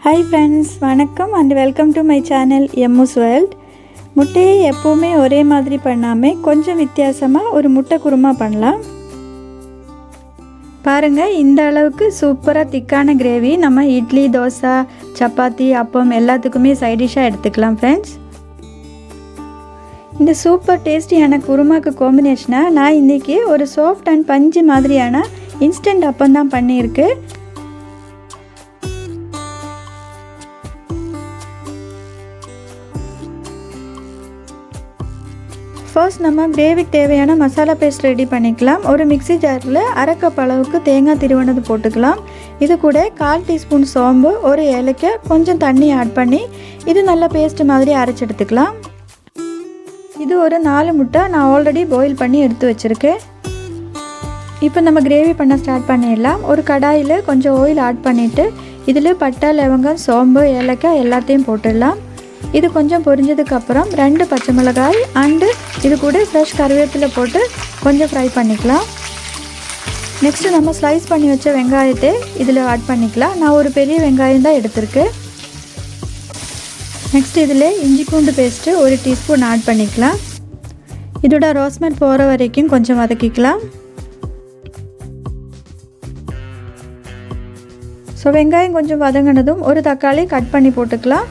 Hi friends, வணக்கம் and welcome to my channel எம்முஸ் world. முட்டையை எப்போவுமே ஒரே மாதிரி பண்ணாமல் கொஞ்சம் வித்தியாசமாக ஒரு முட்டை குருமா பண்ணலாம். பாருங்கள், இந்த அளவுக்கு சூப்பராக திக்கான கிரேவி நம்ம இட்லி, தோசை, சப்பாத்தி, அப்பம் எல்லாத்துக்குமே சைடிஷாக எடுத்துக்கலாம் ஃப்ரெண்ட்ஸ். இந்த சூப்பர் டேஸ்டியான குருமாக்கு காம்பினேஷனாக நான் இன்றைக்கி ஒரு சாஃப்ட் அண்ட் பஞ்சு மாதிரியான இன்ஸ்டன்ட் அப்பம் தான் பண்ணியிருக்கு. ஃபர்ஸ்ட் நம்ம கிரேவிக்கு தேவையான மசாலா பேஸ்ட் ரெடி பண்ணிக்கலாம். ஒரு மிக்ஸி ஜாரில் அரை கப் அளவுக்கு தேங்காய் திருவனது போட்டுக்கலாம். இது கூட 1/4 டீஸ்பூன் சோம்பு, ஒரு ஏலக்காய், கொஞ்சம் தண்ணி ஆட் பண்ணி இது நல்ல பேஸ்ட் மாதிரி அரைச்சி எடுத்துக்கலாம். இது ஒரு 4 முட்டை நான் ஆல்ரெடி பாயில் பண்ணி எடுத்து வச்சுருக்கேன். இப்போ நம்ம கிரேவி பண்ண ஸ்டார்ட் பண்ணிடலாம். ஒரு கடாயில் கொஞ்சம் ஆயில் ஆட் பண்ணிவிட்டு இதில் பட்டை, லவங்கம், சோம்பு, ஏலக்காய் எல்லாத்தையும் போட்டுடலாம். இது கொஞ்சம் பொரிஞ்சதுக்கப்புறம் 2 பச்சை மிளகாய் அண்டு இது கூட ஃப்ரெஷ் கருவேப்பிலை போட்டு கொஞ்சம் ஃப்ரை பண்ணிக்கலாம். நெக்ஸ்ட்டு நம்ம ஸ்லைஸ் பண்ணி வச்ச வெங்காயத்தை இதில் ஆட் பண்ணிக்கலாம். நான் ஒரு பெரிய வெங்காயம் தான் எடுத்திருக்கேன். நெக்ஸ்ட் இதில் இஞ்சி பூண்டு பேஸ்ட்டு 1 டீஸ்பூன் ஆட் பண்ணிக்கலாம். இதோட ரோஸ்மெல் போகிற வரைக்கும் கொஞ்சம் வதக்கிக்கலாம். ஸோ வெங்காயம் கொஞ்சம் வதங்கினதும் ஒரு தக்காளி கட் பண்ணி போட்டுக்கலாம்.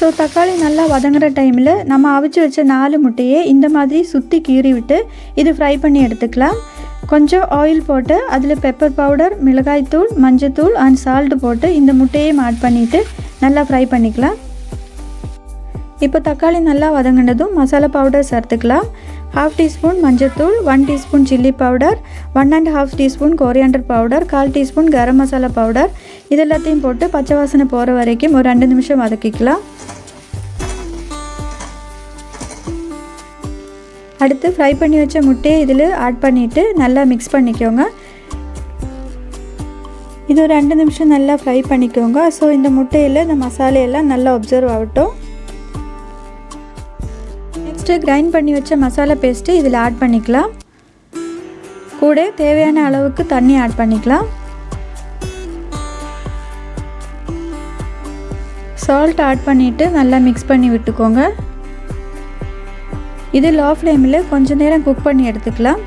ஸோ தக்காளி நல்லா வதங்குற டைமில் நம்ம அவிச்சு வச்ச 4 முட்டையை இந்த மாதிரி சுற்றி கீறி விட்டு இது ஃப்ரை பண்ணி எடுத்துக்கலாம். கொஞ்சம் ஆயில் போட்டு அதில் பெப்பர் பவுடர், மிளகாய்த்தூள், மஞ்சத்தூள் அண்ட் சால்ட்டு போட்டு இந்த முட்டையும் ஆட் பண்ணிவிட்டு நல்லா ஃப்ரை பண்ணிக்கலாம். இப்போ தக்காளி நல்லா வதங்கினதும் மசாலா பவுடர் சேர்த்துக்கலாம். 1/2 டீஸ்பூன் மஞ்சத்தூள், 1 teaspoon chilli powder, 1 1/2 teaspoon coriander powder, 1/4 teaspoon garam masala powder, இது எல்லாத்தையும் போட்டு பச்சை வாசனை போகிற வரைக்கும் ஒரு 2 நிமிஷம் வதக்கிக்கலாம். அடுத்து ஃப்ரை பண்ணி வச்ச முட்டையை இதில் ஆட் பண்ணிவிட்டு நல்லா மிக்ஸ் பண்ணிக்கோங்க. இது ஒரு 2 நிமிஷம் நல்லா ஃப்ரை பண்ணிக்கோங்க. ஸோ இந்த முட்டையில் இந்த மசாலையெல்லாம் நல்லா அப்சர்வ் ஆகட்டும். நெக்ஸ்ட்டு கிரைண்ட் பண்ணி வச்ச மசாலா பேஸ்ட்டு இதில் ஆட் பண்ணிக்கலாம். கூட தேவையான அளவுக்கு தண்ணி ஆட் பண்ணிக்கலாம். சால்ட் ஆட் பண்ணிவிட்டு நல்லா மிக்ஸ் பண்ணி விட்டுக்கோங்க. இது லோ ஃப்ளேமில் கொஞ்சம் நேரம் குக் பண்ணி எடுத்துக்கலாம்.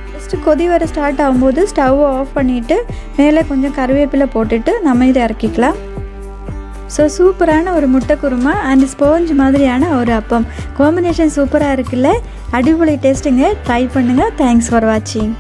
ஃபஸ்ட்டு கொதி வர ஸ்டார்ட் ஆகும்போது ஸ்டவ்வை ஆஃப் பண்ணிவிட்டு மேலே கொஞ்சம் கருவேப்பிலை போட்டுட்டு நம்ம இதை இறக்கிக்கலாம். ஸோ சூப்பரான ஒரு முட்டை குருமா அண்ட் ஸ்பாஞ்ச் மாதிரியான ஒரு அப்பம் காம்பினேஷன் சூப்பராக இருக்குல்ல, அடிப்பொலி டேஸ்ட்டுங்க. ட்ரை பண்ணுங்கள். தேங்க்ஸ் ஃபார் வாட்சிங்.